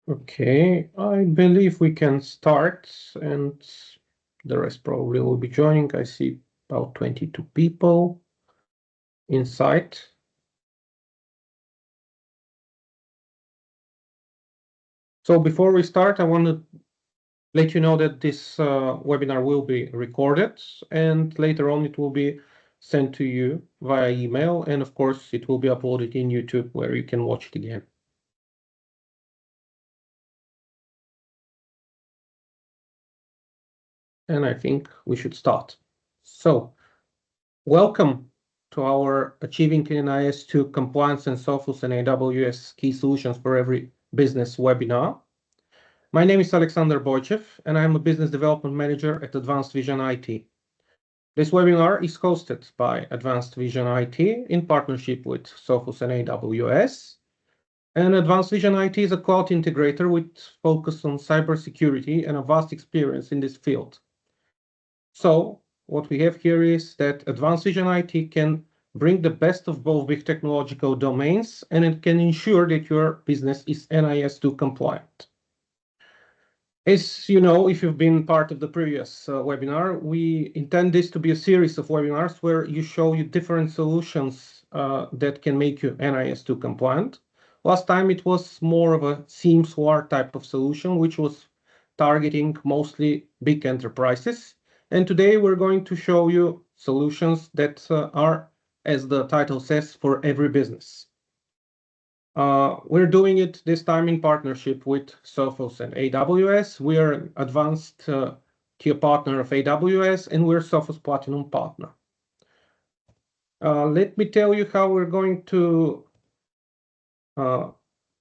Okay, I believe we can start, and the rest probably will be joining. I see about 22 people inside. So before we start, I want to let you know that this webinar will be recorded, and later on it will be sent to you via email, and of course it will be uploaded in YouTube where you can watch it again. And I think we should start. So, welcome to our Achieving NIS 2 Compliance and Sophos and AWS Key Solutions for Every Business webinar. My name is Alexander Boychev, and I'm a Business Development Manager at Advanced Vision IT. This webinar is hosted by Advanced Vision IT in partnership with Sophos and AWS. And Advanced Vision IT is a cloud integrator with focus on cybersecurity and a vast experience in this field. So what we have here is that Advanced Vision IT can bring the best of both big technological domains, and it can ensure that your business is NIS2 compliant. As you know, if you've been part of the previous webinar, we intend this to be a series of webinars where you show you different solutions that can make you NIS2 compliant. Last time it was more of a SIEM/SOAR type of solution, which was targeting mostly big enterprises. And today we're going to show you solutions that are, as the title says, for every business. We're doing it this time in partnership with Sophos and AWS. We are an advanced tier partner of AWS, and we're Sophos Platinum partner. Let me tell you how we're going to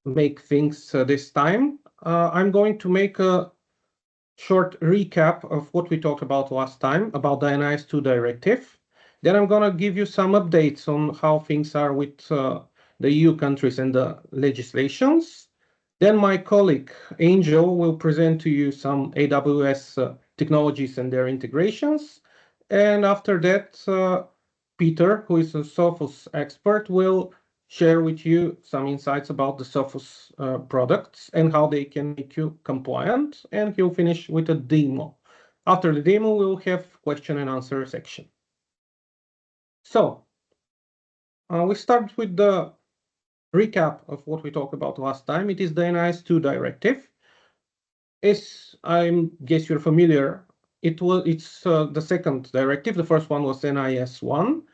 make things this time. I'm going to make a short recap of what we talked about last time about the NIS2 directive. Then I'm going to give you some updates on how things are with the EU countries and the legislations. Then my colleague Angel will present to you some AWS technologies and their integrations. And after that, Peter, who is a Sophos expert, will share with you some insights about the Sophos products and how they can make you compliant, and he'll finish with a demo. After the demo, we'll have question and answer section. So we start with the recap of what we talked about last time. It is the NIS2 directive. As I guess you're familiar, it's the second directive. The first one was NIS1.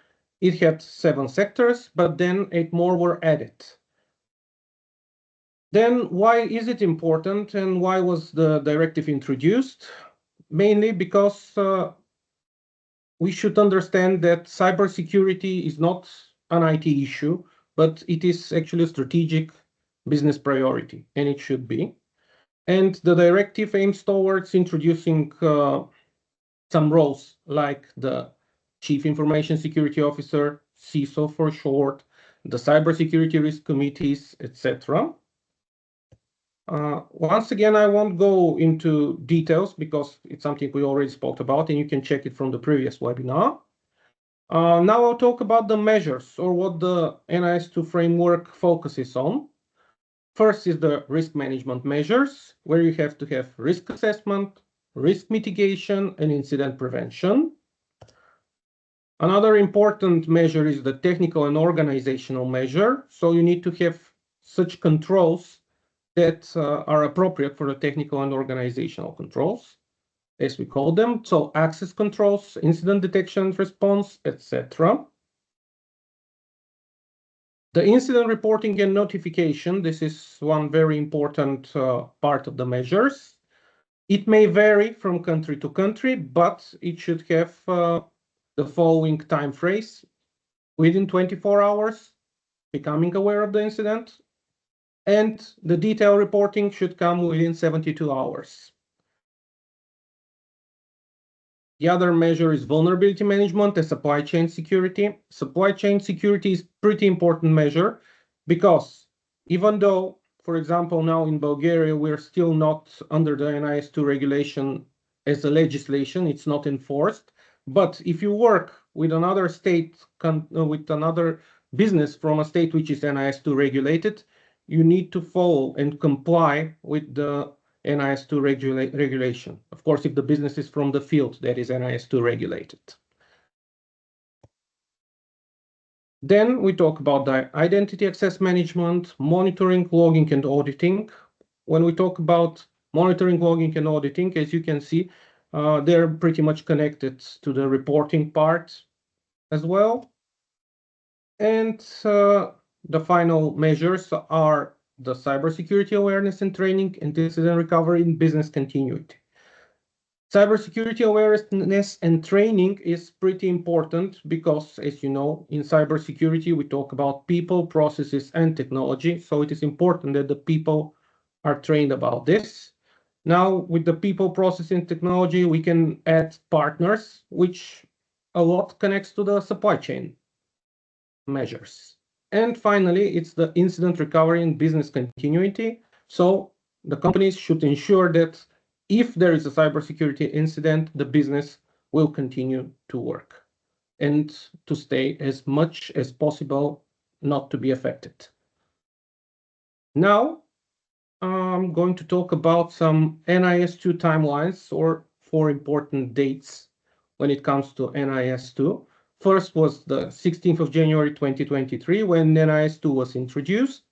It had 7 sectors, but then 8 more were added. Then why is it important and why was the directive introduced? Mainly because we should understand that cybersecurity is not an IT issue, but it is actually a strategic business priority, and it should be. And the directive aims towards introducing some roles like the Chief Information Security Officer, CISO for short, the Cybersecurity Risk Committees, etc. Once again, I won't go into details because it's something we already spoke about, and you can check it from the previous webinar. Now I'll talk about the measures or what the NIS2 framework focuses on. First is the risk management measures, where you have to have risk assessment, risk mitigation, and incident prevention. Another important measure is the technical and organizational measure. So you need to have such controls that are appropriate for the technical and organizational controls, as we call them. So access controls, incident detection and response, etc. The incident reporting and notification, this is one very important part of the measures. It may vary from country to country, but it should have the following time phrase: within 24 hours, becoming aware of the incident, and the detail reporting should come within 72 hours. The other measure is vulnerability management and supply chain security. Supply chain security is pretty important measure because even though, for example, now in Bulgaria, we're still not under the NIS2 regulation as a legislation, it's not enforced. But if you work with another state, with another business from a state which is NIS2 regulated, you need to follow and comply with the NIS2 regulation. Of course, if the business is from the field that is NIS2 regulated. Then we talk about the identity access management, monitoring, logging, and auditing. When we talk about monitoring, logging, and auditing, as you can see, they're pretty much connected to the reporting part as well. And the final measures are the cybersecurity awareness and training, and incident recovery and business continuity. Cybersecurity awareness and training is pretty important because, as you know, in cybersecurity, we talk about people, processes, and technology. So it is important that the people are trained about this. Now, with the people, process, and technology, we can add partners, which a lot connects to the supply chain measures. And finally, it's the incident recovery and business continuity. So the companies should ensure that if there is a cybersecurity incident, the business will continue to work and to stay as much as possible not to be affected. Now, I'm going to talk about some NIS2 timelines or 4 important dates when it comes to NIS2. First was the 16th of January 2023 when NIS2 was introduced.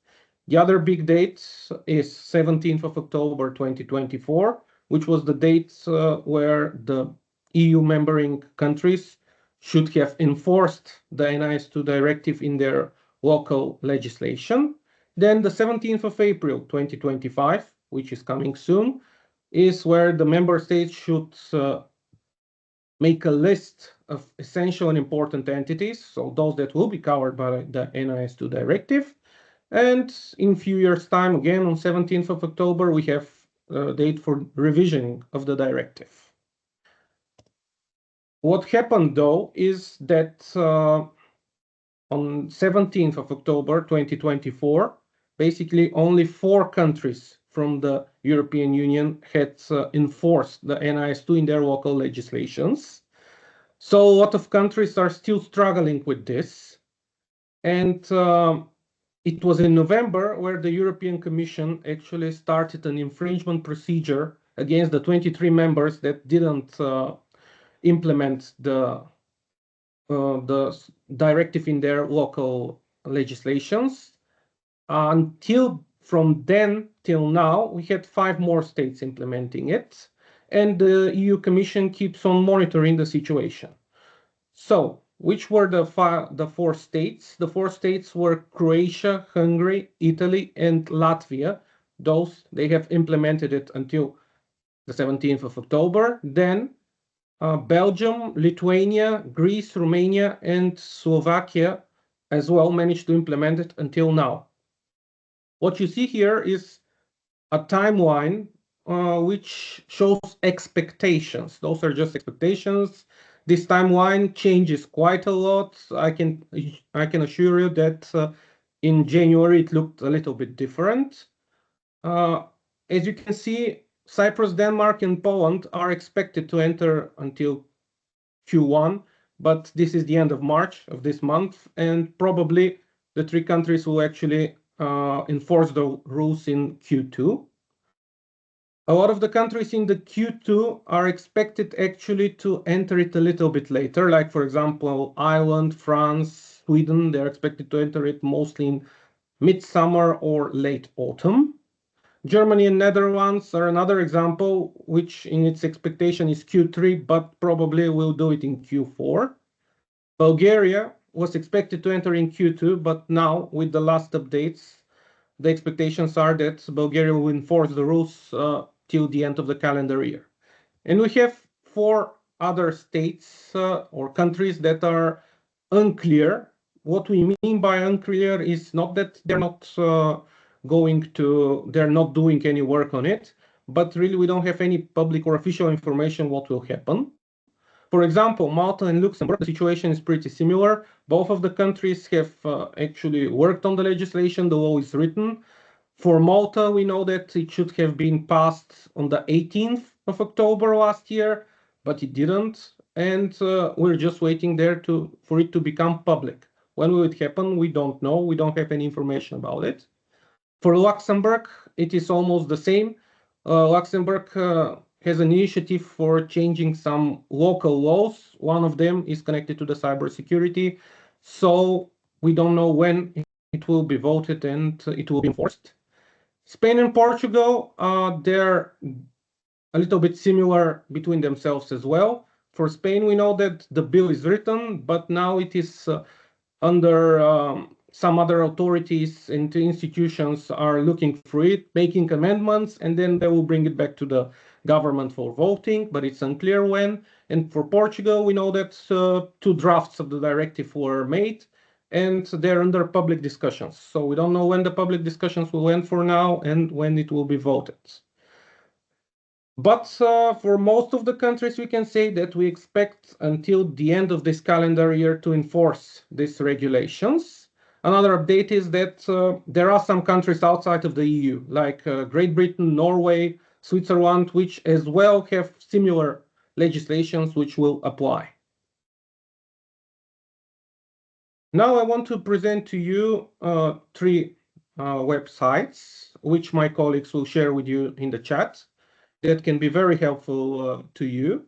The other big date is 17th of October 2024, which was the date where the EU member countries should have enforced the NIS2 directive in their local legislation. Then the 17th of April 2025, which is coming soon, is where the member states should make a list of essential and important entities, so those that will be covered by the NIS2 directive. And in a few years' time, again on 17th of October, we have a date for revision of the directive. What happened though is that on 17th of October 2024, basically only 4 countries from the European Union had enforced the NIS2 in their local legislations. So a lot of countries are still struggling with this. And it was in November where the European Commission actually started an infringement procedure against the 23 members that didn't implement the directive in their local legislations. Until from then till now, we had 5 more states implementing it, and the EU Commission keeps on monitoring the situation. So, which were the 4 states? The 4 states were Croatia, Hungary, Italy, and Latvia. Those, they have implemented it until the 17th of October. Then Belgium, Lithuania, Greece, Romania, and Slovakia as well managed to implement it until now. What you see here is a timeline which shows expectations. Those are just expectations. This timeline changes quite a lot. I can assure you that in January it looked a little bit different. As you can see, Cyprus, Denmark, and Poland are expected to enter until Q1, but this is the end of March of this month, and probably the 3 countries will actually enforce the rules in Q2. A lot of the countries in the Q2 are expected actually to enter it a little bit later, like for example, Ireland, France, Sweden, they're expected to enter it mostly in midsummer or late autumn. Germany and Netherlands are another example, which in its expectation is Q3, but probably will do it in Q4. Bulgaria was expected to enter in Q2, but now with the last updates, the expectations are that Bulgaria will enforce the rules till the end of the calendar year. And we have 4 other states or countries that are unclear. What we mean by unclear is not that they're not they're not doing any work on it, but really we don't have any public or official information what will happen. For example, Malta and Luxembourg, the situation is pretty similar. Both of the countries have actually worked on the legislation, the law is written. For Malta, we know that it should have been passed on the 18th of October last year, but it didn't. And we're just waiting there for it to become public. When will it happen? We don't know. We don't have any information about it. For Luxembourg, it is almost the same. Luxembourg has an initiative for changing some local laws. One of them is connected to the cybersecurity. So we don't know when it will be voted and it will be enforced. Spain and Portugal, they're a little bit similar between themselves as well. For Spain, we know that the bill is written, but now it is under some other authorities and institutions are looking for it, making amendments, and then they will bring it back to the government for voting, but it's unclear when. And for Portugal, we know that two drafts of the directive were made, and they're under public discussions. So we don't know when the public discussions will end for now and when it will be voted. But for most of the countries, we can say that we expect until the end of this calendar year to enforce these regulations. Another update is that there are some countries outside of the EU, like Great Britain, Norway, Switzerland, which as well have similar legislations which will apply. Now I want to present to you three websites, which my colleagues will share with you in the chat, that can be very helpful to you.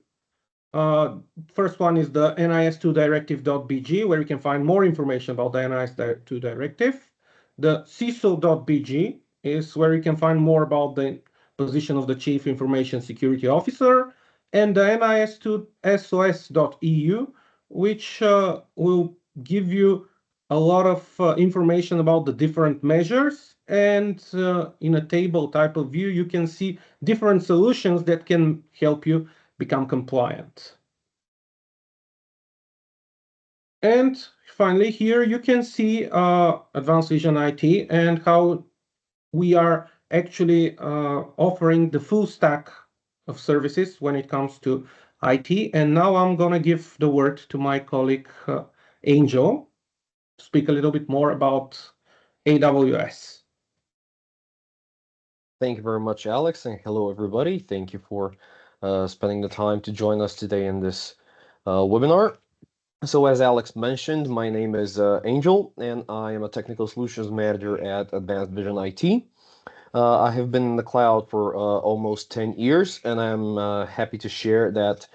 First one is the NIS2directive.bg, where you can find more information about the NIS2 directive. The CISO.bg is where you can find more about the position of the Chief Information Security Officer, and the NIS2SOS.eu, which will give you a lot of information about the different measures. And in a table type of view, you can see different solutions that can help you become compliant. And finally, here you can see Advanced Vision IT and how we are actually offering the full stack of services when it comes to IT. And now I'm going to give the word to my colleague, Angel, to speak a little bit more about AWS. Thank you very much, Alex, and hello, everybody. Thank you for spending the time to join us today in this webinar. So as Alex mentioned, my name is Angel, and I am a Technical Solutions Manager at Advanced Vision IT. I have been in the cloud for almost 10 years, and I'm happy to share that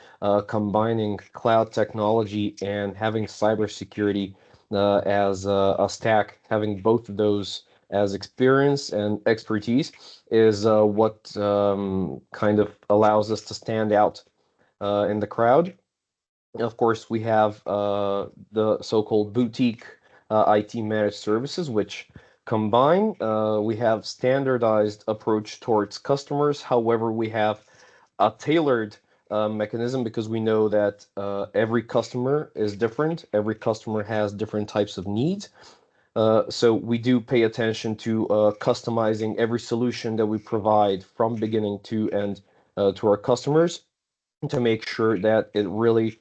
combining cloud technology and having cybersecurity as a stack, having both of those as experience and expertise is what kind of allows us to stand out in the crowd. Of course, we have the so-called boutique IT managed services, which combine. We have standardized approach towards customers. However, we have a tailored mechanism because we know that every customer is different. Every customer has different types of needs. So we do pay attention to customizing every solution that we provide from beginning to end to our customers to make sure that it really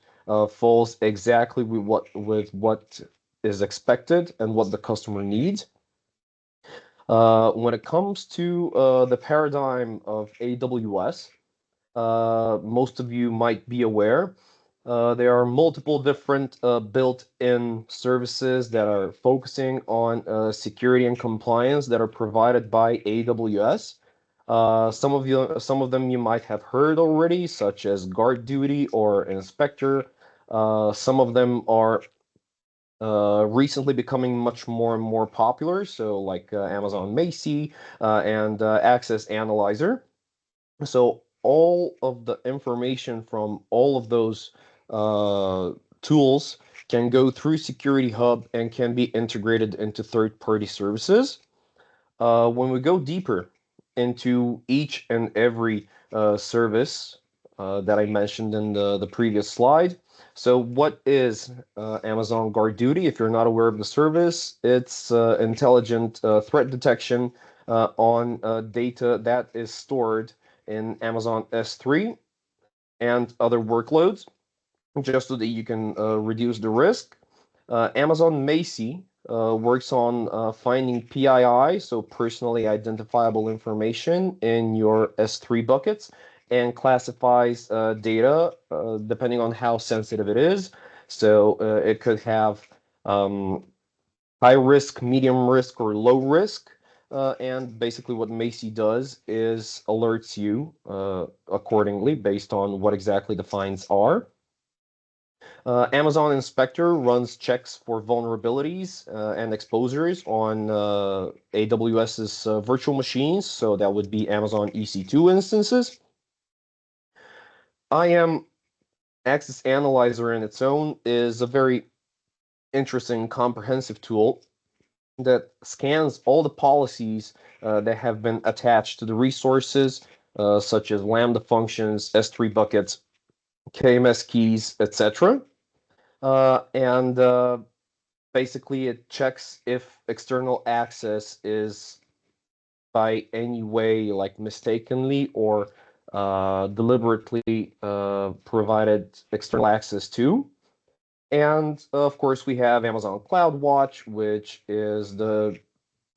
falls exactly with what is expected and what the customer needs. When it comes to the paradigm of AWS, most of you might be aware, there are multiple different built-in services that are focusing on security and compliance that are provided by AWS. Some of them you might have heard already, such as Guard Duty or Inspector. Some of them are recently becoming much more and more popular, so like Amazon Macie and Access Analyzer. So all of the information from all of those tools can go through Security Hub and can be integrated into third-party services. When we go deeper into each and every service that I mentioned in the previous slide. So what is Amazon Guard Duty? If you're not aware of the service, it's intelligent threat detection on data that is stored in Amazon S3 and other workloads, just so that you can reduce the risk. Amazon Macie works on finding PII, so personally identifiable information, in your S3 buckets and classifies data depending on how sensitive it is. So it could have high risk, medium risk, or low risk. and basically what Macy does is alerts you accordingly based on what exactly the fines are. Amazon Inspector runs checks for vulnerabilities and exposures on AWS's virtual machines, so that would be Amazon EC2 instances. IAM Access Analyzer in its own is a very interesting, comprehensive tool that scans all the policies that have been attached to the resources, such as Lambda functions, S3 buckets, KMS keys, etc. And basically, it checks if external access is by any way, like mistakenly or deliberately provided external access to. And of course, we have Amazon CloudWatch, which is the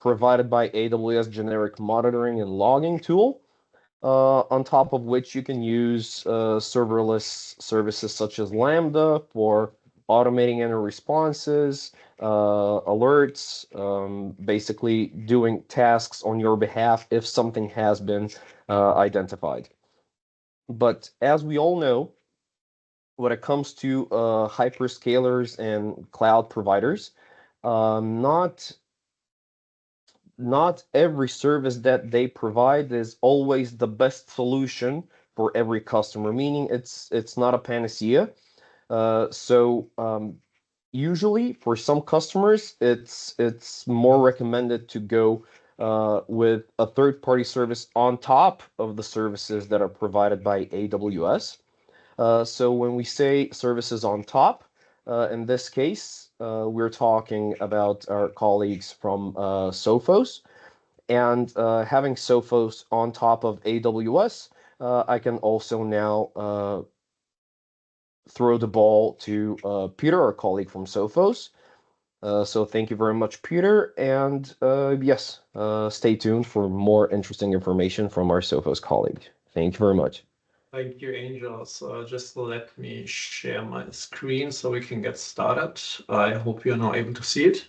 provided by AWS generic monitoring and logging tool, on top of which you can use serverless services such as Lambda for automating any responses, alerts, basically doing tasks on your behalf if something has been identified. But as we all know, when it comes to hyperscalers and cloud providers, not every service that they provide is always the best solution for every customer, meaning it's not a panacea. Usually for some customers, it's more recommended to go with a third-party service on top of the services that are provided by AWS. So when we say services on top, in this case, we're talking about our colleagues from Sophos. And having Sophos on top of AWS, I can also now throw the ball to Peter, our colleague from Sophos. So thank you very much, Peter. And yes, stay tuned for more interesting information from our Sophos colleague. Thank you very much. Thank you, Angel. So just let me share my screen so we can get started. I hope you're now able to see it.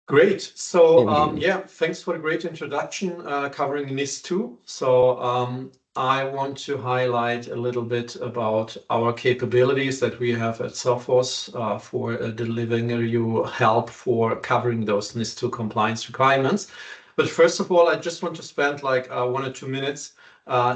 Great. So yeah, thanks for the great introduction covering NIS2. So I want to highlight a little bit about our capabilities that we have at Sophos for delivering you help for covering those NIS2 compliance requirements. But first of all, I just want to spend like 1 or 2 minutes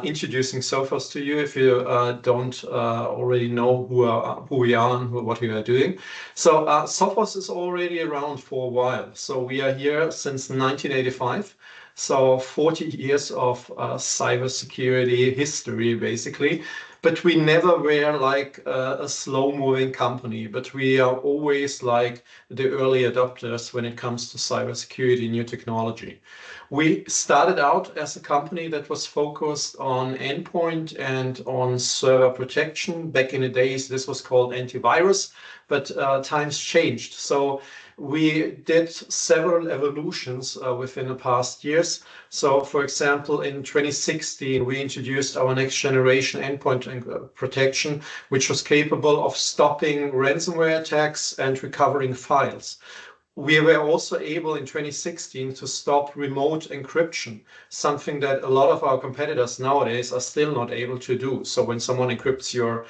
introducing Sophos to you if you don't already know who we are and what we are doing. So Sophos is already around for a while. So we are here since 1985. So 40 years of cybersecurity history, basically. But we never were like a slow-moving company, but we are always like the early adopters when it comes to cybersecurity, new technology. We started out as a company that was focused on endpoint and on server protection. Back in the days, this was called antivirus, but times changed. So we did several evolutions within the past years. So for example, in 2016, we introduced our next generation endpoint protection, which was capable of stopping ransomware attacks and recovering files. We were also able in 2016 to stop remote encryption, something that a lot of our competitors nowadays are still not able to do. So when someone encrypts your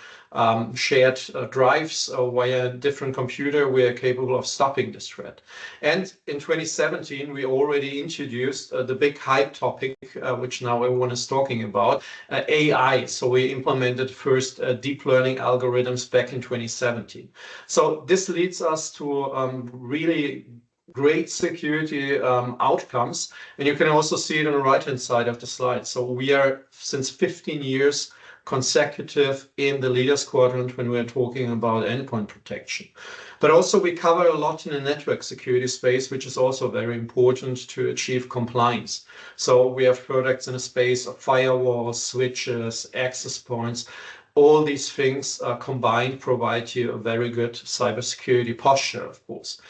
shared drives via a different computer, we are capable of stopping this threat. And in 2017, we already introduced the big hype topic, which now everyone is talking about, AI. So we implemented first deep learning algorithms back in 2017. So this leads us to really great security outcomes. And you can also see it on the right-hand side of the slide. So we are since 15 years consecutive in the leaders quadrant when we're talking about endpoint protection. But also we cover a lot in the network security space, which is also very important to achieve compliance. So we have products in the space of firewalls, switches, access points. All these things combined provide you a very good cybersecurity posture, of course.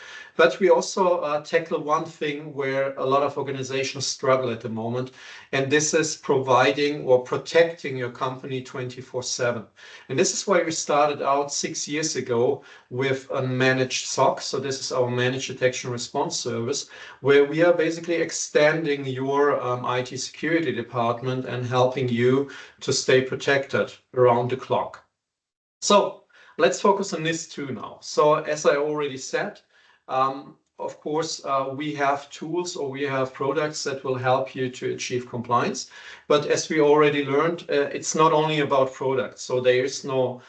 But we also tackle one thing where a lot of organizations struggle at the moment, and this is providing or protecting your company 24/7. And this is why we started out 6 years ago with a managed SOC. So this is our managed detection response service, where we are basically extending your IT security department and helping you to stay protected around the clock. So let's focus on NIS2 now. So as I already said, of course, we have tools or we have products that will help you to achieve compliance. But as we already learned, it's not only about products. So there is no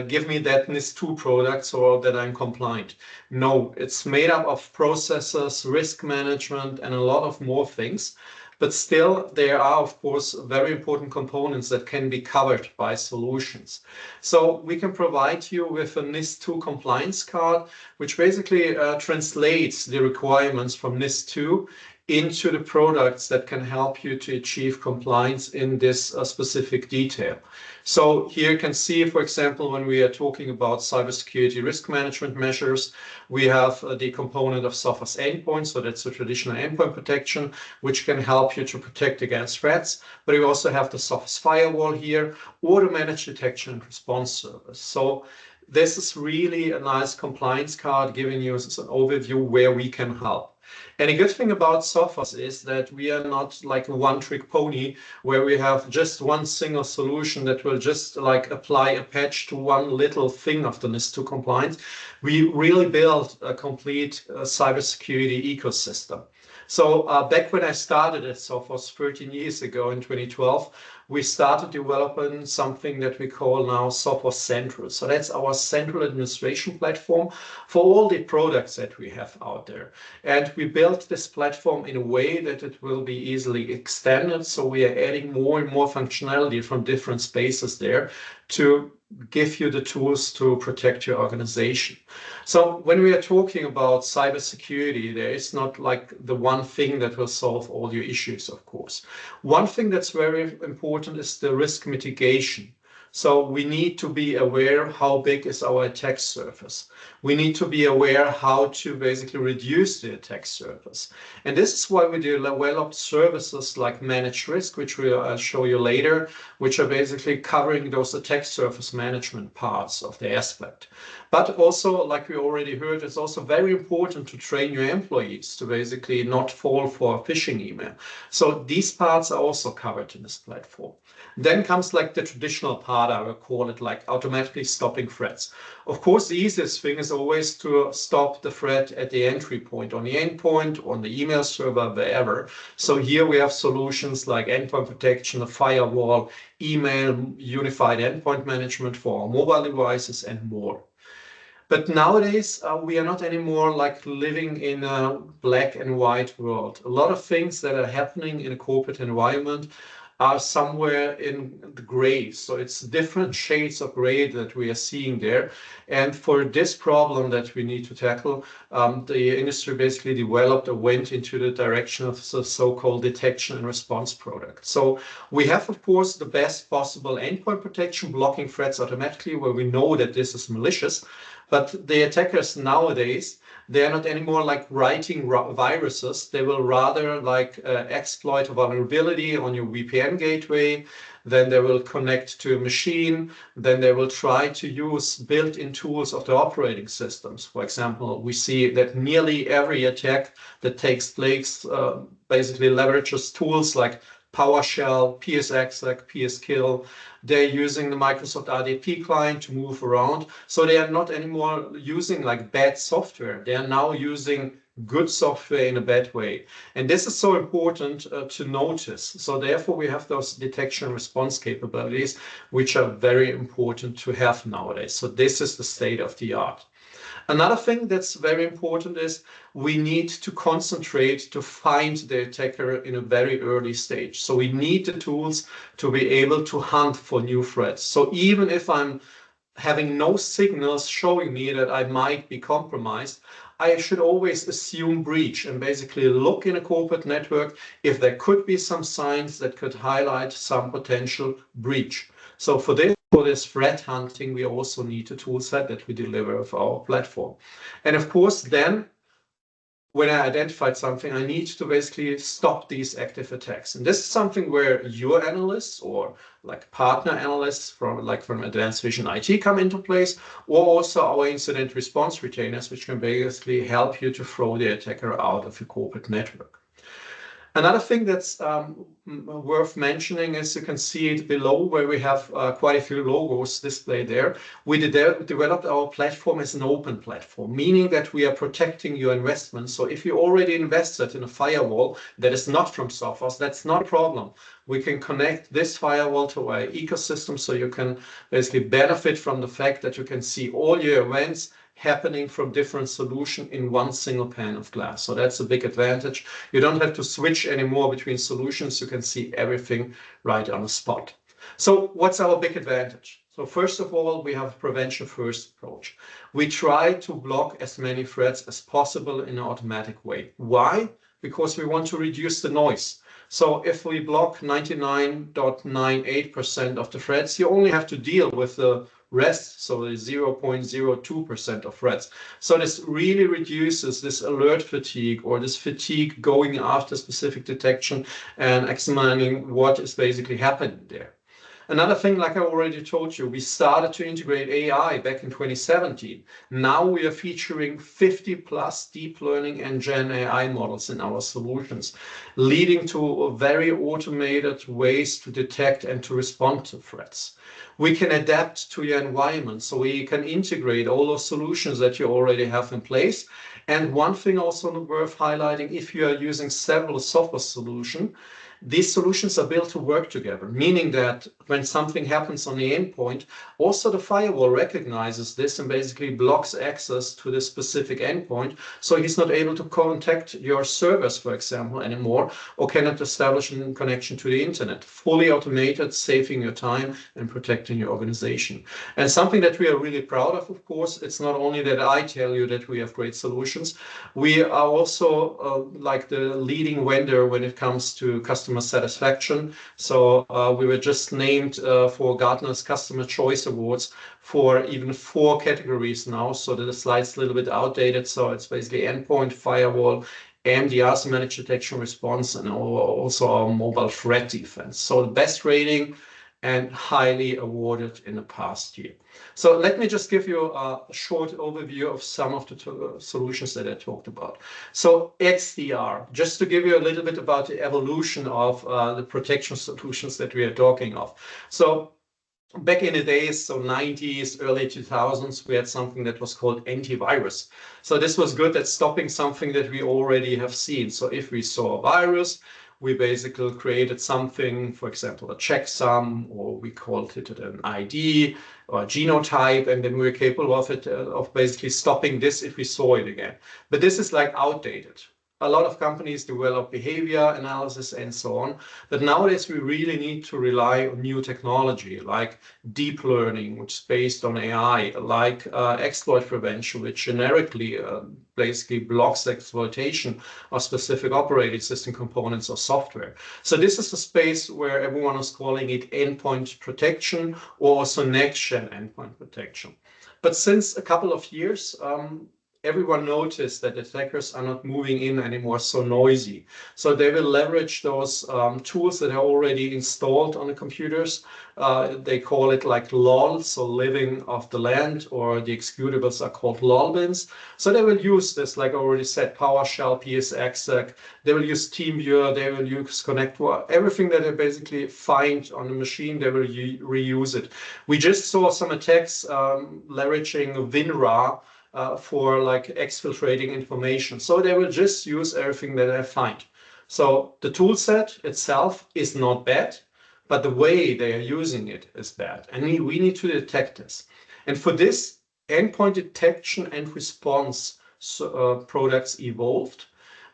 give me that NIS2 product so that I'm compliant. No, it's made up of processes, risk management, and a lot of more things. But still, there are, of course, very important components that can be covered by solutions. So we can provide you with a NIS2 compliance card, which basically translates the requirements from NIS2 into the products that can help you to achieve compliance in this specific detail. So here you can see, for example, when we are talking about cybersecurity risk management measures, we have the component of Sophos endpoint. So that's the traditional endpoint protection, which can help you to protect against threats. But we also have the Sophos firewall here, or the managed detection and response service. So this is really a nice compliance card giving you an overview where we can help. And a good thing about Sophos is that we are not like a one-trick pony where we have just one single solution that will just like apply a patch to one little thing of the NIS2 compliance. We really build a complete cybersecurity ecosystem. So back when I started at Sophos 13 years ago in 2012, we started developing something that we call now Sophos Central. So that's our central administration platform for all the products that we have out there. And we built this platform in a way that it will be easily extended. So we are adding more and more functionality from different spaces there to give you the tools to protect your organization. So when we are talking about cybersecurity, there is not like the one thing that will solve all your issues, of course. One thing that's very important is the risk mitigation. So we need to be aware how big is our attack surface. We need to be aware how to basically reduce the attack surface. And this is why we developed services like managed risk, which we'll show you later, which are basically covering those attack surface management parts of the aspect. But also, like we already heard, it's also very important to train your employees to basically not fall for a phishing email. So these parts are also covered in this platform. Then comes like the traditional part, I would call it like automatically stopping threats. Of course, the easiest thing is always to stop the threat at the entry point, on the endpoint, on the email server, wherever. So here we have solutions like endpoint protection, a firewall, email, unified endpoint management for our mobile devices, and more. But nowadays, we are not anymore like living in a black and white world. A lot of things that are happening in a corporate environment are somewhere in the gray. So it's different shades of gray that we are seeing there. And for this problem that we need to tackle, the industry basically developed or went into the direction of the so-called detection and response product. So we have, of course, the best possible endpoint protection, blocking threats automatically where we know that this is malicious. But the attackers nowadays, they are not anymore like writing viruses. They will rather like exploit a vulnerability on your VPN gateway. Then they will connect to a machine. Then they will try to use built-in tools of the operating systems. For example, we see that nearly every attack that takes place basically leverages tools like PowerShell, PSExec, PSKill. They're using the Microsoft RDP client to move around. So they are not anymore using like bad software. They are now using good software in a bad way. And this is so important to notice. So therefore we have those detection and response capabilities, which are very important to have nowadays. So this is the state of the art. Another thing that's very important is we need to concentrate to find the attacker in a very early stage. So we need the tools to be able to hunt for new threats. So even if I'm having no signals showing me that I might be compromised, I should always assume breach and basically look in a corporate network if there could be some signs that could highlight some potential breach. So for this threat hunting, we also need a tool set that we deliver with our platform. And of course, then when I identified something, I need to basically stop these active attacks. And this is something where your analysts or like partner analysts from Advanced Vision IT come into place, or also our incident response retainers, which can basically help you to throw the attacker out of your corporate network. Another thing that's worth mentioning is you can see it below where we have quite a few logos displayed there. We developed our platform as an open platform, meaning that we are protecting your investment. So if you already invested in a firewall that is not from Sophos, that's not a problem. We can connect this firewall to our ecosystem so you can basically benefit from the fact that you can see all your events happening from different solutions in one single pane of glass. So that's a big advantage. You don't have to switch anymore between solutions. You can see everything right on the spot. So what's our big advantage? So first of all, we have a prevention first approach. We try to block as many threats as possible in an automatic way. Why? Because we want to reduce the noise. So if we block 99.98% of the threats, you only have to deal with the rest, so the 0.02% of threats. So this really reduces this alert fatigue or this fatigue going after specific detection and examining what is basically happening there. Another thing, like I already told you, we started to integrate AI back in 2017. Now we are featuring 50 plus deep learning and Gen AI models in our solutions, leading to very automated ways to detect and to respond to threats. We can adapt to your environment, so we can integrate all those solutions that you already have in place. And one thing also worth highlighting, if you are using several software solutions, these solutions are built to work together, meaning that when something happens on the endpoint, also the firewall recognizes this and basically blocks access to this specific endpoint. So he's not able to contact your servers, for example, anymore, or cannot establish a connection to the internet. Fully automated, saving your time and protecting your organization. And something that we are really proud of course, it's not only that I tell you that we have great solutions, we are also like the leading vendor when it comes to customer satisfaction. So we were just named for Gartner's Customer Choice Awards for even 4 categories now. So the slide's a little bit outdated. So it's basically endpoint, firewall, MDRs, managed detection response, and also our mobile threat defense. So the best rating and highly awarded in the past year. So let me just give you a short overview of some of the solutions that I talked about. So XDR, just to give you a little bit about the evolution of the protection solutions that we are talking of. So back in the days, so 90s, early 2000s, we had something that was called antivirus. So this was good at stopping something that we already have seen. So if we saw a virus, we basically created something, for example, a checksum, or we called it an ID or a genotype, and then we were capable of it, of basically stopping this if we saw it again. But this is like outdated. A lot of companies develop behavior analysis and so on. But nowadays, we really need to rely on new technology like deep learning, which is based on AI, like exploit prevention, which generically basically blocks the exploitation of specific operating system components or software. So this is a space where everyone is calling it endpoint protection or also next-gen endpoint protection. But since a couple of years, everyone noticed that attackers are not moving in anymore so noisy. So they will leverage those tools that are already installed on the computers. They call it like LOL, so living off the land, or the executables are called LOL bins. So they will use this, like I already said, PowerShell, PSExec. They will use TeamViewer, they will use ConnectWire. Everything that they basically find on the machine, they will reuse it. We just saw some attacks leveraging WinRAR, for like exfiltrating information. So they will just use everything that they find. So the tool set itself is not bad, but the way they are using it is bad. And we need to detect this. And for this, endpoint detection and response products evolved.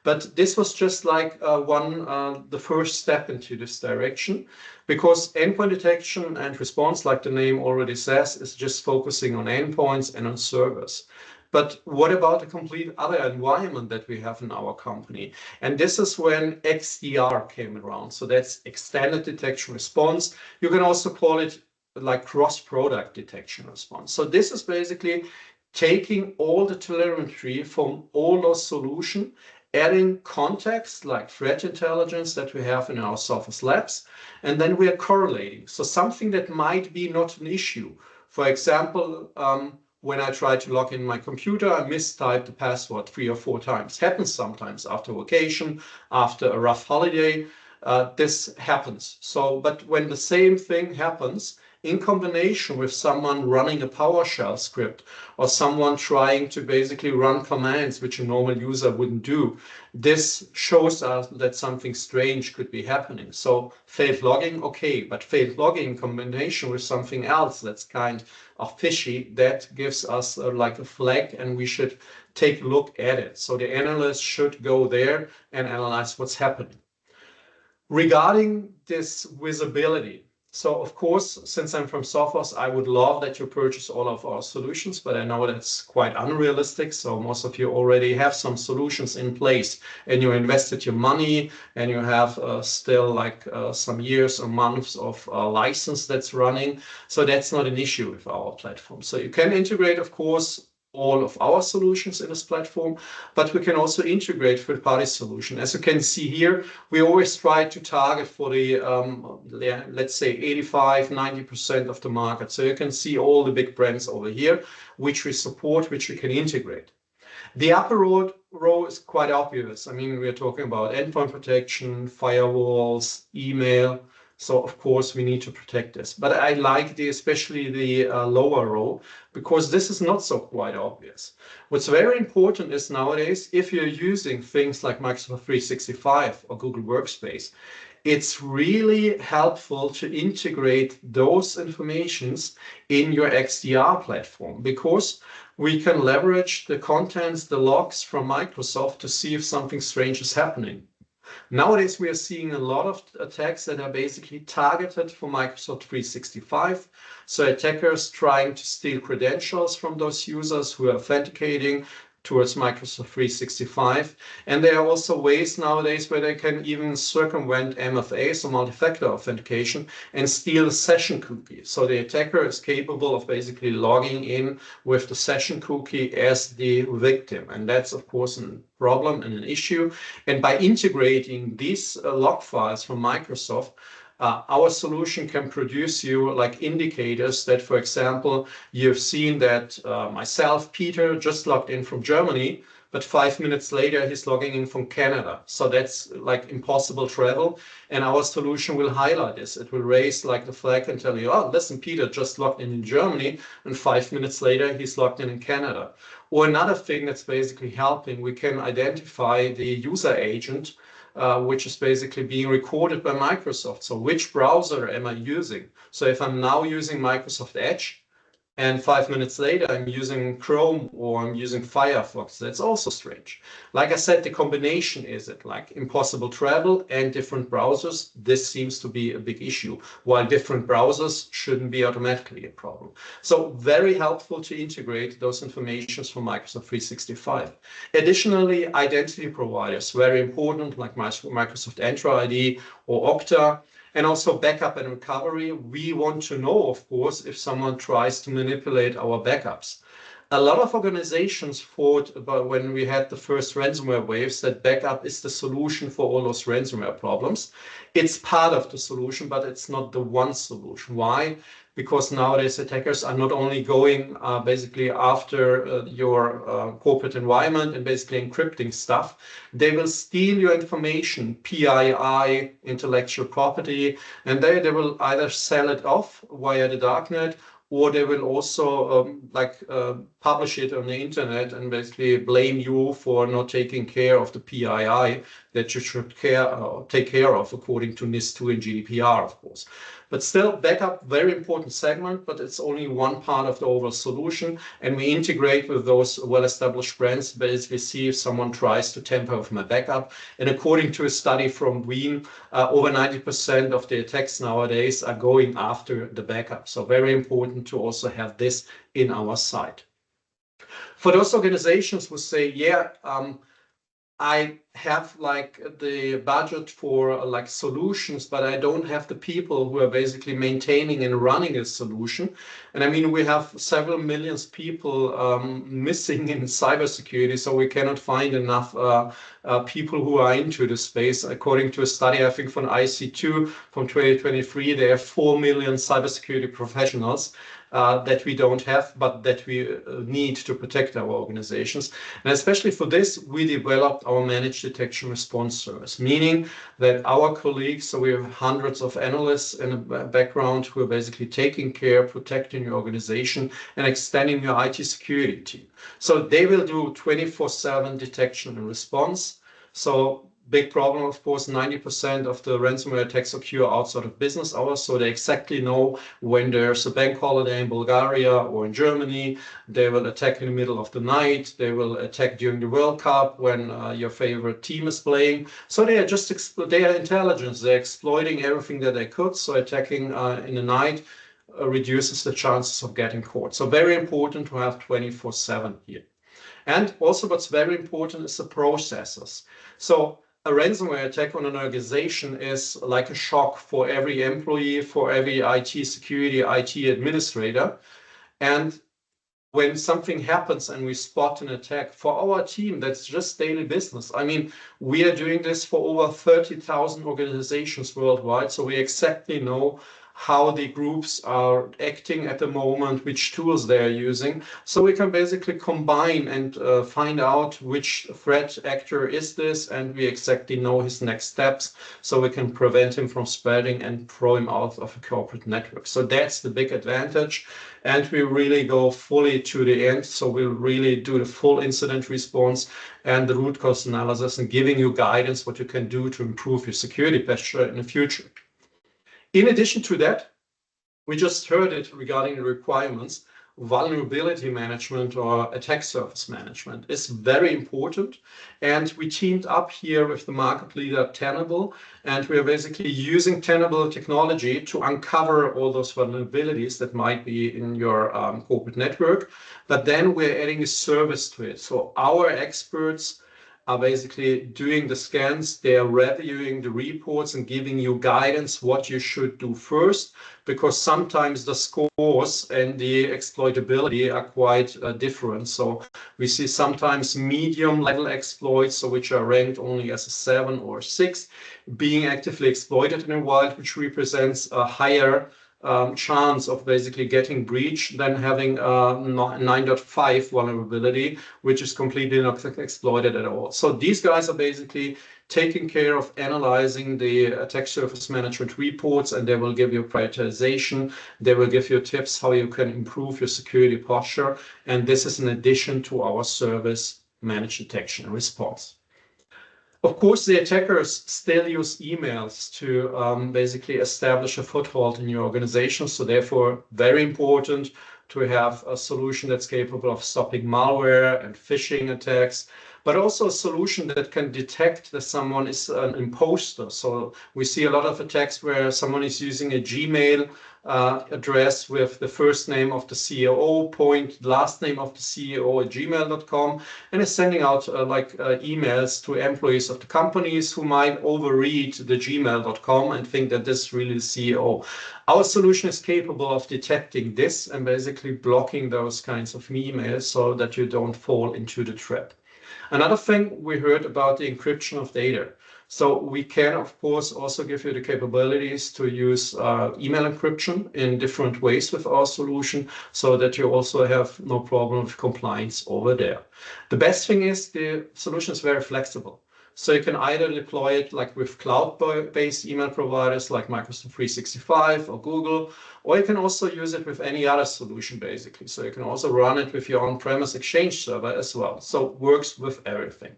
But this was just like the first step into this direction, because endpoint detection and response, like the name already says, is just focusing on endpoints and on servers. But what about the complete other environment that we have in our company? And this is when XDR came around. So that's extended detection response. You can also call it like cross-product detection response. So this is basically taking all the telemetry from all those solutions, adding context like threat intelligence that we have in our Sophos labs, and then we are correlating. So something that might be not an issue. For example, when I try to log in my computer, I mistype the password 3 or 4 times. Happens sometimes after vacation, after a rough holiday. This happens. So, but when the same thing happens in combination with someone running a PowerShell script or someone trying to basically run commands which a normal user wouldn't do, this shows us that something strange could be happening. So failed logging, okay, but failed logging in combination with something else that's kind of fishy, that gives us like a flag, and we should take a look at it. So the analyst should go there and analyze what's happening. Regarding this visibility, so of course, since I'm from Sophos, I would love that you purchase all of our solutions, but I know that's quite unrealistic. So most of you already have some solutions in place and you invested your money and you have still like some years or months of license that's running. So that's not an issue with our platform. So you can integrate, of course, all of our solutions in this platform, but we can also integrate third-party solution. As you can see here, we always try to target for the, let's say 85–90% of the market. So you can see all the big brands over here, which we support, which we can integrate. The upper row is quite obvious. I mean, we're talking about endpoint protection, firewalls, email. So of course we need to protect this, but I like especially the lower row, because this is not so quite obvious. What's very important is nowadays, if you're using things like Microsoft 365 or Google Workspace, it's really helpful to integrate those informations in your XDR platform, because we can leverage the contents, the logs from Microsoft to see if something strange is happening. Nowadays, we are seeing a lot of attacks that are basically targeted for Microsoft 365. So attackers trying to steal credentials from those users who are authenticating towards Microsoft 365. And there are also ways nowadays where they can even circumvent MFA, so multi-factor authentication, and steal a session cookie. So the attacker is capable of basically logging in with the session cookie as the victim. And that's, of course, a problem and an issue. And by integrating these log files from Microsoft, our solution can produce you like indicators that, for example, you've seen that myself, Peter, just logged in from Germany, but 5 minutes later he's logging in from Canada. So that's like impossible travel. And our solution will highlight this. It will raise like the flag and tell you, oh, listen, Peter just logged in Germany, and 5 minutes later he's logged in Canada. Or another thing that's basically helping, we can identify the user agent, which is basically being recorded by Microsoft. So which browser am I using? So if I'm now using Microsoft Edge, and 5 minutes later I'm using Chrome or I'm using Firefox, that's also strange. Like I said, the combination is it, like impossible travel and different browsers. This seems to be a big issue, while different browsers shouldn't be automatically a problem. So very helpful to integrate those informations from Microsoft 365. Additionally, identity providers, very important, like Microsoft Entra ID or Okta. And also backup and recovery. We want to know, of course, if someone tries to manipulate our backups. A lot of organizations thought about, when we had the first ransomware waves, that backup is the solution for all those ransomware problems. It's part of the solution, but it's not the one solution. Why? Because nowadays attackers are not only going basically after your corporate environment and basically encrypting stuff, they will steal your information, PII, intellectual property, and they will either sell it off via the darknet, or they will also publish it on the internet and basically blame you for not taking care of the PII that you should take care of according to NIS 2 and GDPR, of course. But still, backup, very important segment, but it's only one part of the overall solution. And we integrate with those well-established brands, basically see if someone tries to tamper with my backup. And according to a study from Wien, over 90% of the attacks nowadays are going after the backup. So very important to also have this in our site. For those organizations who say, yeah, I have like the budget for like solutions, but I don't have the people who are basically maintaining and running a solution. And I mean, we have several millions people missing in cybersecurity, so we cannot find enough people who are into the space. According to a study, I think from IC2 from 2023, there are 4 million cybersecurity professionals that we don't have, but that we need to protect our organizations. And especially for this, we developed our managed detection response service, meaning that our colleagues, so we have hundreds of analysts in a background who are basically taking care, protecting your organization and extending your IT security team. So they will do 24/7 detection and response. So big problem, of course, 90% of the ransomware attacks occur outside of business hours. So they exactly know when there's a bank holiday in Bulgaria or in Germany. They will attack in the middle of the night. They will attack during the World Cup when your favorite team is playing. So they are just, they are intelligence. They're exploiting everything that they could. So attacking in the night reduces the chances of getting caught. So very important to have 24/7 here. And also what's very important is the processes. So a ransomware attack on an organization is like a shock for every employee, for every IT security, IT administrator. And when something happens and we spot an attack, for our team, that's just daily business. I mean, we are doing this for over 30,000 organizations worldwide, so we exactly know how the groups are acting at the moment, which tools they are using. So we can basically combine and find out which threat actor is this, and we exactly know his next steps, so we can prevent him from spreading and throw him out of a corporate network. So that's the big advantage. And we really go fully to the end. So we'll really do the full incident response and the root cause analysis and giving you guidance what you can do to improve your security posture in the future. In addition to that, we just heard it regarding the requirements. Vulnerability management or attack surface management is very important. And we teamed up here with the market leader Tenable, and we are basically using Tenable technology to uncover all those vulnerabilities that might be in your corporate network. But then we're adding a service to it. So our experts are basically doing the scans, they are reviewing the reports and giving you guidance what you should do first, because sometimes the scores and the exploitability are quite different. So we see sometimes medium level exploits, so which are ranked only as a 7 or 6, being actively exploited in the wild, which represents a higher chance of basically getting breached than having a 9.5 vulnerability, which is completely not exploited at all. So these guys are basically taking care of analyzing the attack surface management reports, and they will give you prioritization. They will give you tips how you can improve your security posture. And this is in addition to our service managed detection and response. Of course, the attackers still use emails to basically establish a foothold in your organization. So therefore, very important to have a solution that's capable of stopping malware and phishing attacks, but also a solution that can detect that someone is an imposter. So we see a lot of attacks where someone is using a Gmail address with the first name of the CEO, last name of the CEO at gmail.com, and is sending out emails to employees of the companies who might overread the gmail.com and think that this is really the CEO. Our solution is capable of detecting this and basically blocking those kinds of emails so that you don't fall into the trap. Another thing we heard about the encryption of data. So we can, of course, also give you the capabilities to use email encryption in different ways with our solution so that you also have no problem with compliance over there. The best thing is the solution is very flexible. So you can either deploy it like with cloud-based email providers like Microsoft 365 or Google, or you can also use it with any other solution basically. So you can also run it with your on-premise Exchange server as well. So it works with everything.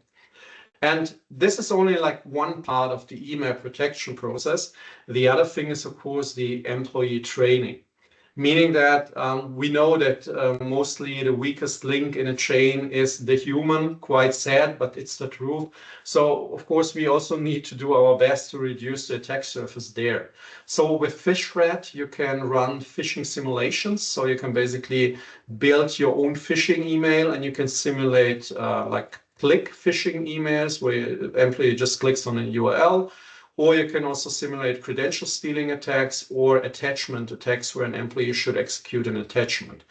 And this is only like one part of the email protection process. The other thing is, of course, the employee training, meaning that we know that mostly the weakest link in a chain is the human. Quite sad, but it's the truth. So, of course, we also need to do our best to reduce the attack surface there. So with PhishThreat, you can run phishing simulations. So you can basically build your own phishing email and you can simulate like click phishing emails where the employee just clicks on a URL, or you can also simulate credential stealing attacks or attachment attacks where an employee should execute an attachment.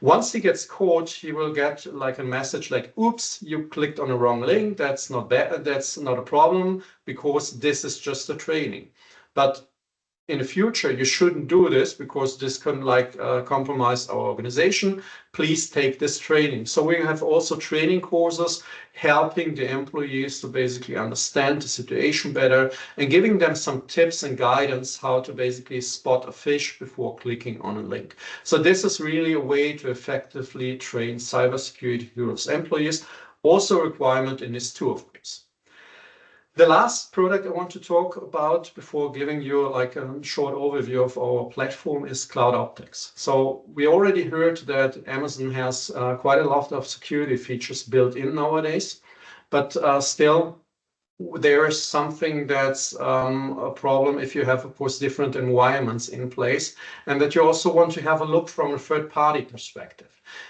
Once he gets caught, he will get like a message like, oops, you clicked on the wrong link. That's not bad. That's not a problem because this is just a training. But in the future, you shouldn't do this because this can compromise our organization. Please take this training. So we have also training courses helping the employees to basically understand the situation better and giving them some tips and guidance how to basically spot a fish before clicking on a link. So this is really a way to effectively train cybersecurity heroes employees, also a requirement in this 2 of course. The last product I want to talk about before giving you like a short overview of our platform is Cloud Optics. So we already heard that Amazon has quite a lot of security features built in nowadays, but still there is something that's a problem if you have, of course, different environments in place, and that you also want to have a look from a third-party perspective.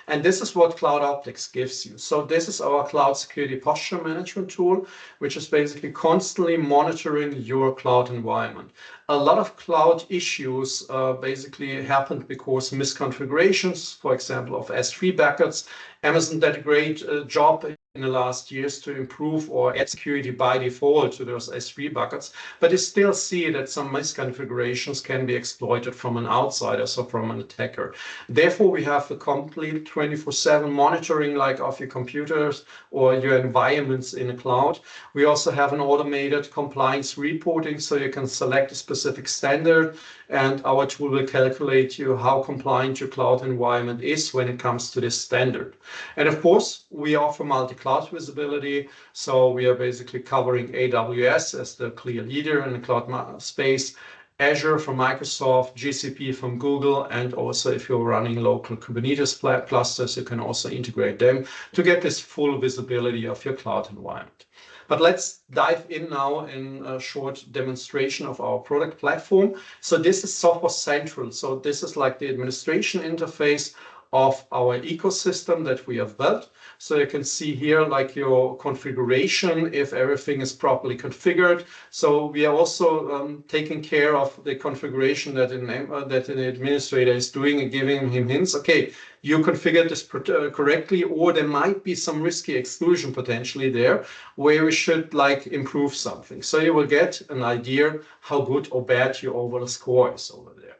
And this is what Cloud Optics gives you. So this is our cloud security posture management tool, which is basically constantly monitoring your cloud environment. A lot of cloud issues basically happened because misconfigurations, for example, of S3 buckets. Amazon did a great job in the last years to improve or add security by default to those S3 buckets, but you still see that some misconfigurations can be exploited from an outsider, so from an attacker. Therefore, we have a complete 24/7 monitoring like of your computers or your environments in the cloud. We also have an automated compliance reporting, so you can select a specific standard and our tool will calculate you how compliant your cloud environment is when it comes to this standard. And of course, we offer multi-cloud visibility. So we are basically covering AWS as the clear leader in the cloud space, Azure from Microsoft, GCP from Google, and also if you're running local Kubernetes clusters, you can also integrate them to get this full visibility of your cloud environment. But let's dive in now in a short demonstration of our product platform. So this is Sophos Central. So this is like the administration interface of our ecosystem that we have built. So you can see here like your configuration, if everything is properly configured. So we are also taking care of the configuration that an administrator is doing and giving him hints. Okay, you configured this correctly, or there might be some risky exclusion potentially there where we should like improve something. So you will get an idea how good or bad your overall score is over there.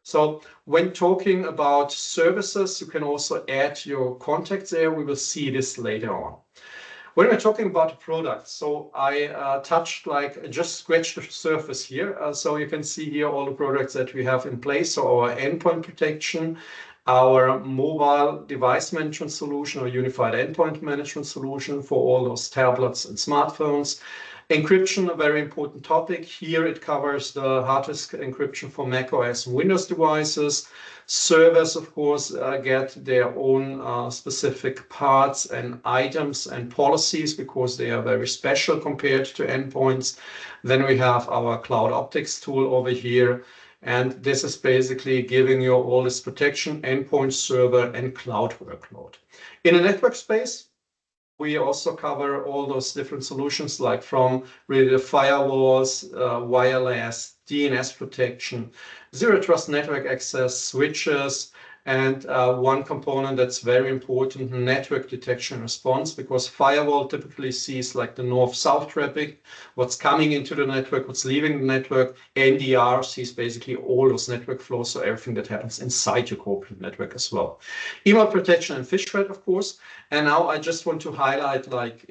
So when talking about services, you can also add your contacts there. We will see this later on. When we're talking about the product, so I just scratched the surface here. So you can see here all the products that we have in place. So our endpoint protection, our mobile device management solution or unified endpoint management solution for all those tablets and smartphones. Encryption, a very important topic. Here it covers the hard disk encryption for macOS and Windows devices. Servers, of course, get their own specific parts and items and policies because they are very special compared to endpoints. Then we have our Cloud Optics tool over here. And this is basically giving you all this protection, endpoint, server, and cloud workload. In a network space, we also cover all those different solutions, like from really the firewalls, wireless, DNS protection, zero trust network access, switches, and one component that's very important, network detection and response, because firewall typically sees like the north-south traffic, what's coming into the network, what's leaving the network. NDR sees basically all those network flows, so everything that happens inside your corporate network as well. Email protection and phish threat, of course. And now I just want to highlight like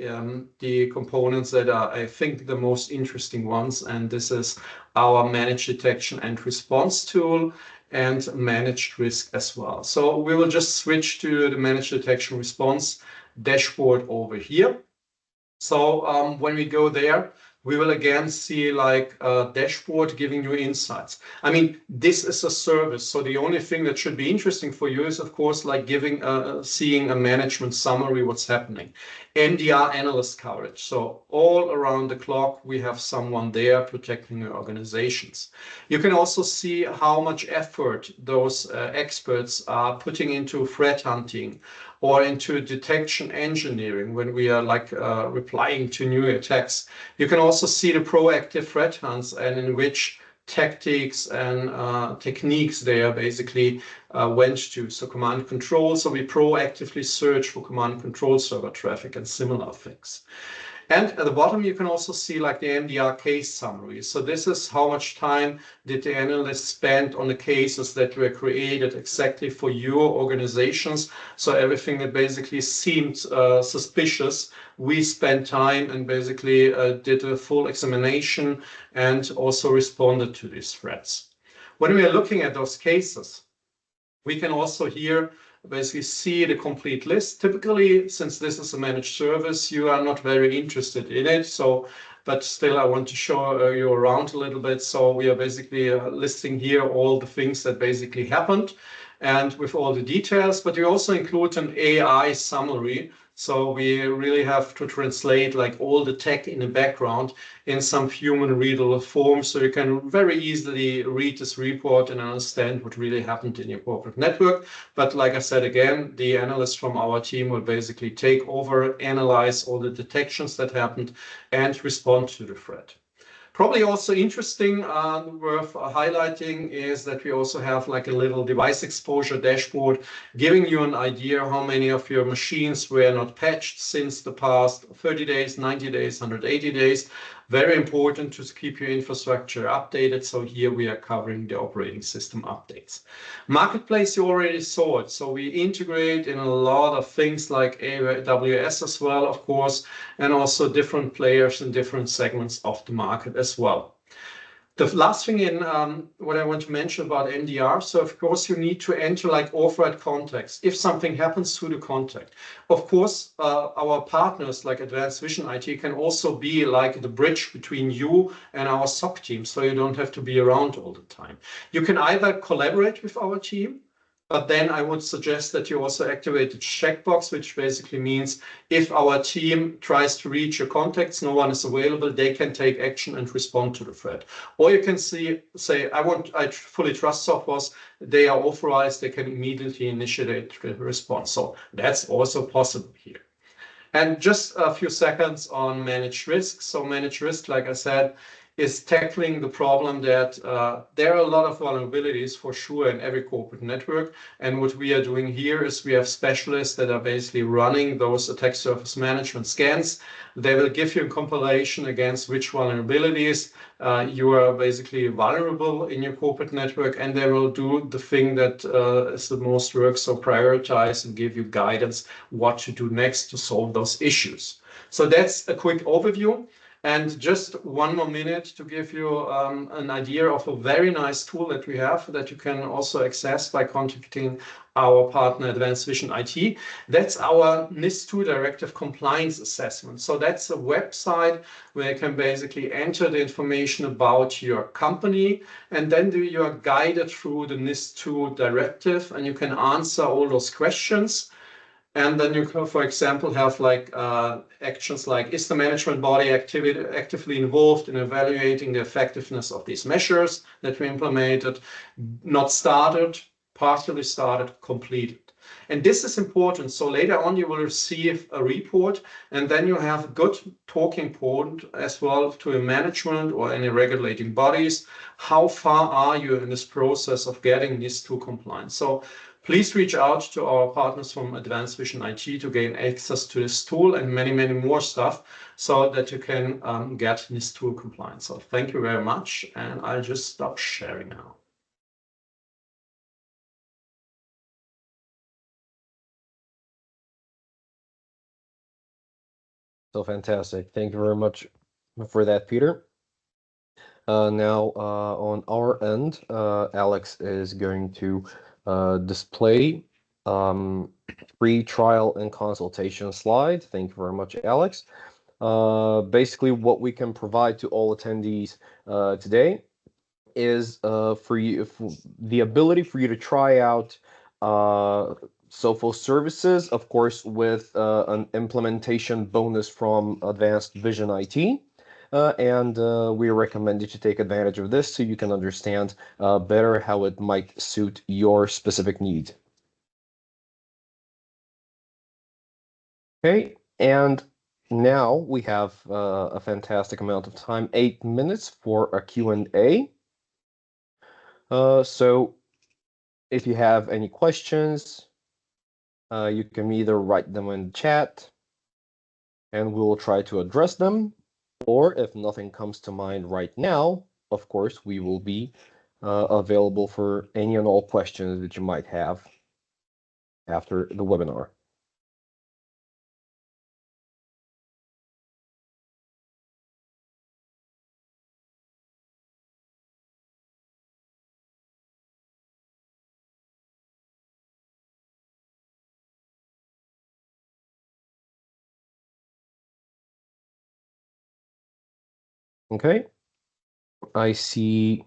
the components that are, I think, the most interesting ones. And this is our managed detection and response tool and managed risk as well. So we will just switch to the managed detection response dashboard over here. So when we go there, we will again see like a dashboard giving you insights. I mean, this is a service. So the only thing that should be interesting for you is, of course, like seeing a management summary, what's happening. NDR analyst coverage. So all around the clock, we have someone there protecting your organizations. You can also see how much effort those experts are putting into threat hunting, or into detection engineering when we are like replying to new attacks. You can also see the proactive threat hunts and in which tactics and techniques they are basically went to. So command control, so we proactively search for command control server traffic and similar things. And at the bottom, you can also see like the MDR case summary. So this is how much time did the analysts spend on the cases that were created exactly for your organizations. So everything that basically seemed suspicious, we spent time and basically did a full examination and also responded to these threats. When we are looking at those cases, we can also here basically see the complete list. Typically, since this is a managed service, you are not very interested in it. So, but still, I want to show you around a little bit. So we are basically listing here all the things that basically happened and with all the details, but we also include an AI summary. So we really have to translate like all the tech in the background in some human readable form. So you can very easily read this report and understand what really happened in your corporate network. But like I said, again, the analysts from our team will basically take over, analyze all the detections that happened and respond to the threat. Probably also interesting, worth highlighting is that we also have like a little device exposure dashboard giving you an idea how many of your machines were not patched since the past 30 days, 90 days, 180 days. Very important to keep your infrastructure updated. So here we are covering the operating system updates. Marketplace, you already saw it. So we integrate in a lot of things like AWS as well, of course, and also different players in different segments of the market as well. The last thing in what I want to mention about MDR, so of course you need to enter like authorized contacts if something happens to the contact. Of course, our partners like Advanced Vision IT can also be like the bridge between you and our SOC team, so you don't have to be around all the time. You can either collaborate with our team, but then I would suggest that you also activate the checkbox, which basically means if our team tries to reach your contacts, no one is available, they can take action and respond to the threat. Or you can say, I fully trust Sophos, they are authorized, they can immediately initiate the response. So that's also possible here. And just a few seconds on managed risk. So managed risk, like I said, is tackling the problem that there are a lot of vulnerabilities for sure in every corporate network. And what we are doing here is we have specialists that are basically running those attack surface management scans. They will give you a compilation against which vulnerabilities you are basically vulnerable in your corporate network, and they will do the thing that is the most work, so prioritize and give you guidance what to do next to solve those issues. So that's a quick overview. And just one more minute to give you an idea of a very nice tool that we have that you can also access by contacting our partner Advanced Vision IT. That's our NIS2 Directive Compliance Assessment. So that's a website where you can basically enter the information about your company, and then you are guided through the NIS2 Directive, and you can answer all those questions. And then you can, for example, have like actions like, is the management body actively involved in evaluating the effectiveness of these measures that we implemented, not started, partially started, completed. And this is important. So later on, you will receive a report, and then you have a good talking point as well to a management or any regulating bodies. How far are you in this process of getting NIS2 compliant? So please reach out to our partners from Advanced Vision IT to gain access to this tool and many, many more stuff so that you can get NIS2 compliant. So thank you very much, and I'll just stop sharing now. So fantastic. Thank you very much for that, Peter. Now, on our end, Alex is going to display free trial and consultation slide. Thank you very much, Alex. Basically, what we can provide to all attendees today is for you the ability for you to try out Sophos services, of course, with an implementation bonus from Advanced Vision IT. And we recommend you to take advantage of this so you can understand better how it might suit your specific needs. Okay, and now we have a fantastic amount of time, 8 minutes for a Q&A. So if you have any questions, you can either write them in the chat and we will try to address them, or if nothing comes to mind right now, of course, we will be available for any and all questions that you might have after the webinar. Okay, I see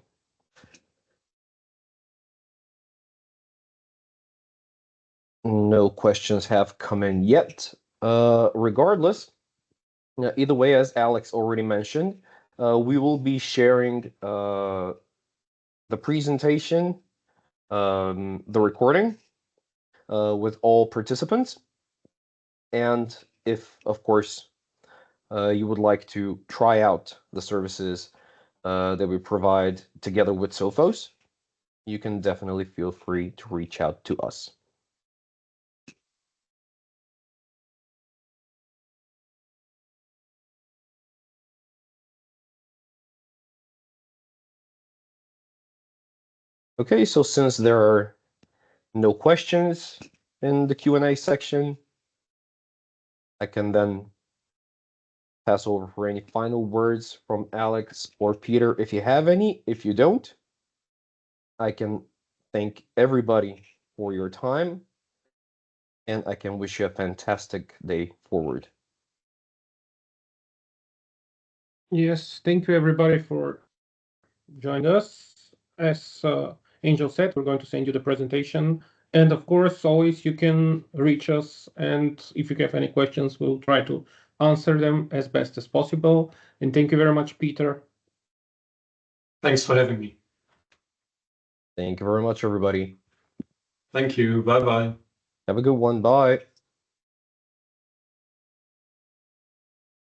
no questions have come in yet. Regardless, either way, as Alex already mentioned, we will be sharing the presentation, the recording with all participants. And if, of course, you would like to try out the services that we provide together with Sophos, you can definitely feel free to reach out to us. Okay, so since there are no questions in the Q&A section, I can then pass over for any final words from Alex or Peter if you have any. If you don't, I can thank everybody for your time, and I can wish you a fantastic day forward. Yes, thank you everybody for joining us. As Angel said, we're going to send you the presentation. And of course, always you can reach us. And if you have any questions, we'll try to answer them as best as possible. And thank you very much, Peter. Thanks for having me. Thank you very much, everybody. Thank you. Bye-bye. Have a good one. Bye.